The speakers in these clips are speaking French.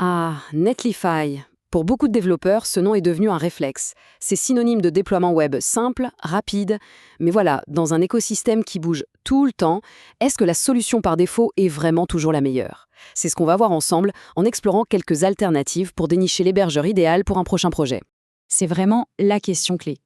Ah, Netlify. Pour beaucoup de développeurs, ce nom est devenu un réflexe. C'est synonyme de déploiement web simple, rapide. Mais voilà, dans un écosystème qui bouge tout le temps, est-ce que la solution par défaut est vraiment toujours la meilleure? C'est ce qu'on va voir ensemble en explorant quelques alternatives pour dénicher l'hébergeur idéal pour un prochain projet. C'est vraiment la question clé.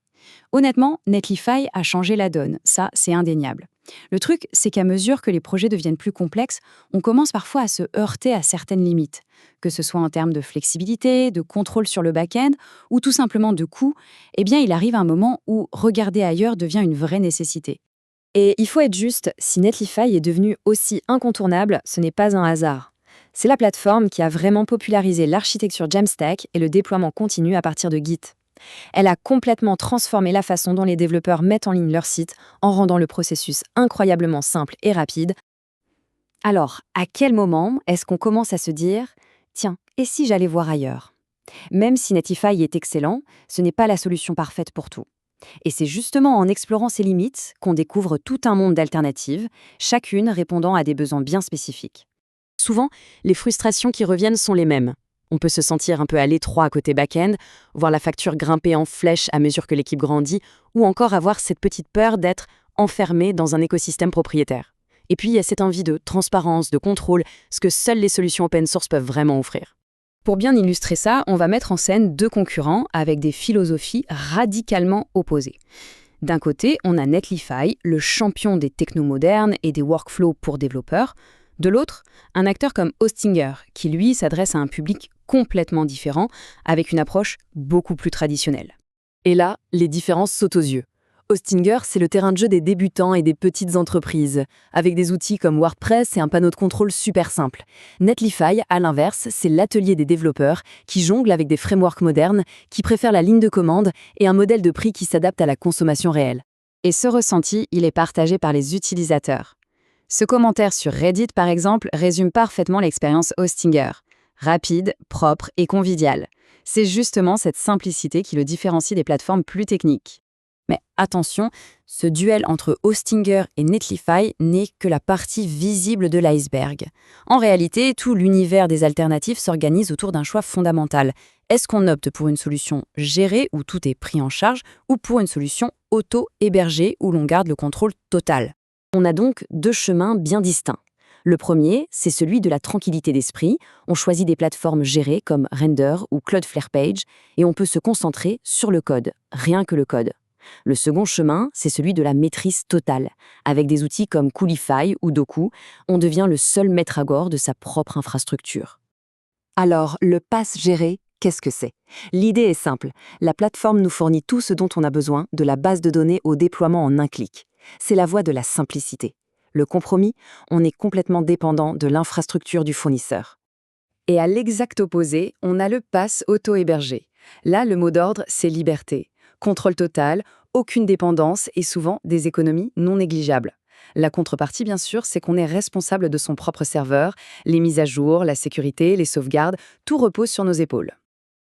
Honnêtement, Netlify a changé la donne, ça c'est indéniable. Le truc, c'est qu'à mesure que les projets deviennent plus complexes, on commence parfois à se heurter à certaines limites, que ce soit en termes de flexibilité, de contrôle sur le back-end ou tout simplement de coût. Eh bien, il arrive un moment où regarder ailleurs devient une vraie nécessité. Et il faut être juste, si Netlify est devenu aussi incontournable, ce n'est pas un hasard. C'est la plateforme qui a vraiment popularisé l'architecture Jamstack et le déploiement continu à partir de Git. Elle a complètement transformé la façon dont les développeurs mettent en ligne leur site en rendant le processus incroyablement simple et rapide. Alors, à quel moment est-ce qu'on commence à se dire « Tiens, et si j'allais voir ailleurs ?» Même si Netlify est excellent, ce n'est pas la solution parfaite pour tout. Et c'est justement en explorant ces limites qu'on découvre tout un monde d'alternatives, chacune répondant à des besoins bien spécifiques. Souvent, les frustrations qui reviennent sont les mêmes. On peut se sentir un peu à l'étroit côté back-end, voir la facture grimper en flèche à mesure que l'équipe grandit, ou encore avoir cette petite peur d'être enfermé dans un écosystème propriétaire. Et puis, il y a cette envie de transparence, de contrôle, ce que seules les solutions open source peuvent vraiment offrir. Pour bien illustrer ça, on va mettre en scène deux concurrents avec des philosophies radicalement opposées. D'un côté, on a Netlify, le champion des technos modernes et des workflows pour développeurs. De l'autre, un acteur comme Hostinger, qui lui s'adresse à un public complètement différent, avec une approche beaucoup plus traditionnelle. Et là, les différences sautent aux yeux. Hostinger, c'est le terrain de jeu des débutants et des petites entreprises, avec des outils comme WordPress et un panneau de contrôle super simple. Netlify, à l'inverse, c'est l'atelier des développeurs qui jonglent avec des frameworks modernes, qui préfèrent la ligne de commande et un modèle de prix qui s'adapte à la consommation réelle. Et ce ressenti, il est partagé par les utilisateurs. Ce commentaire sur Reddit, par exemple, résume parfaitement l'expérience Hostinger. Rapide, propre et convivial. C'est justement cette simplicité qui le différencie des plateformes plus techniques. Mais attention, ce duel entre Hostinger et Netlify n'est que la partie visible de l'iceberg. En réalité, tout l'univers des alternatives s'organise autour d'un choix fondamental. Est-ce qu'on opte pour une solution gérée où tout est pris en charge ou pour une solution auto-hébergée où l'on garde le contrôle total? On a donc deux chemins bien distincts. Le premier, c'est celui de la tranquillité d'esprit. On choisit des plateformes gérées comme Render ou Cloudflare Page et on peut se concentrer sur le code, rien que le code. Le second chemin, c'est celui de la maîtrise totale. Avec des outils comme Coolify ou Doku, on devient le seul maître à bord de sa propre infrastructure. Alors, le PaaS géré, qu'est-ce que c'est? L'idée est simple. La plateforme nous fournit tout ce dont on a besoin, de la base de données au déploiement en un clic. C'est la voie de la simplicité. Le compromis, on est complètement dépendant de l'infrastructure du fournisseur. Et à l'exact opposé, on a le PaaS auto-hébergé. Là, le mot d'ordre, c'est liberté. Contrôle total, aucune dépendance et souvent des économies non négligeables. La contrepartie, bien sûr, c'est qu'on est responsable de son propre serveur, les mises à jour, la sécurité, les sauvegardes, tout repose sur nos épaules.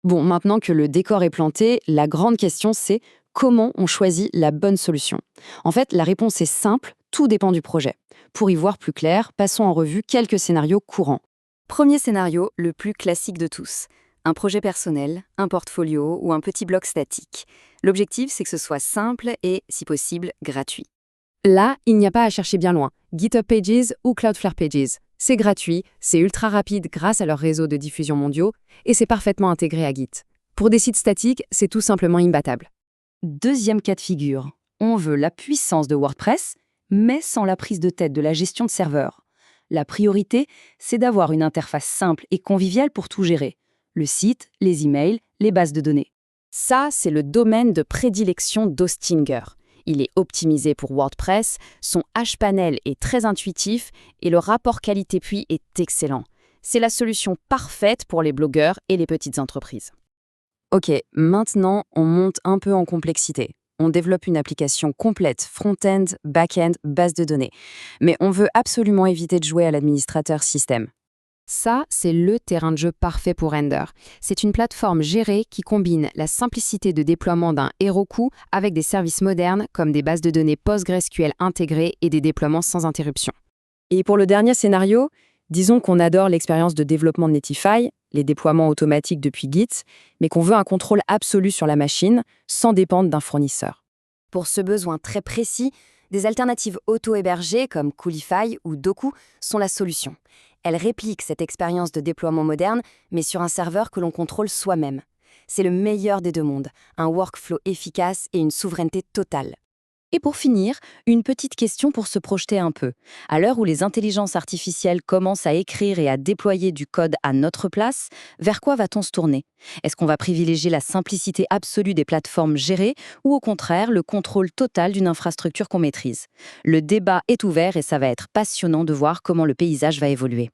Bon, maintenant que le décor est planté, la grande question c'est comment on choisit la bonne solution? En fait, la réponse est simple, tout dépend du projet. Pour y voir plus clair, passons en revue quelques scénarios courants. Premier scénario, le plus classique de tous. Un projet personnel, un portfolio ou un petit bloc statique. L'objectif, c'est que ce soit simple et, si possible, gratuit. Là, il n'y a pas à chercher bien loin. GitHub Pages ou Cloudflare Pages. C'est gratuit, c'est ultra rapide grâce à leur réseau de diffusion mondiaux et c'est parfaitement intégré à Git. Pour des sites statiques, c'est tout simplement imbattable. Deuxième cas de figure. On veut la puissance de WordPress, mais sans la prise de tête de la gestion de serveurs. La priorité, c'est d'avoir une interface simple et conviviale pour tout gérer. Le site, les emails, les bases de données. Ça, c'est le domaine de prédilection d'Hostinger. Il est optimisé pour WordPress, son hPanel est très intuitif et le rapport qualité-prix est excellent. C'est la solution parfaite pour les blogueurs et les petites entreprises. Ok, maintenant, on monte un peu en complexité. On développe une application complète, front-end, back-end, base de données. Mais on veut absolument éviter de jouer à l'administrateur système. Ça, c'est le terrain de jeu parfait pour Render. C'est une plateforme gérée qui combine la simplicité de déploiement d'un Heroku avec des services modernes comme des bases de données PostgreSQL intégrées et des déploiements sans interruption. Et pour le dernier scénario, disons qu'on adore l'expérience de développement de Netlify, les déploiements automatiques depuis Git, mais qu'on veut un contrôle absolu sur la machine, sans dépendre d'un fournisseur. Pour ce besoin très précis, des alternatives auto-hébergées comme Coolify ou Doku sont la solution. Elles répliquent cette expérience de déploiement moderne, mais sur un serveur que l'on contrôle soi-même. C'est le meilleur des deux mondes, un workflow efficace et une souveraineté totale. Et pour finir, une petite question pour se projeter un peu. À l'heure où les intelligences artificielles commencent à écrire et à déployer du code à notre place, vers quoi va-t-on se tourner? Est-ce qu'on va privilégier la simplicité absolue des plateformes gérées ou au contraire le contrôle total d'une infrastructure qu'on maîtrise? Le débat est ouvert et ça va être passionnant de voir comment le paysage va évoluer.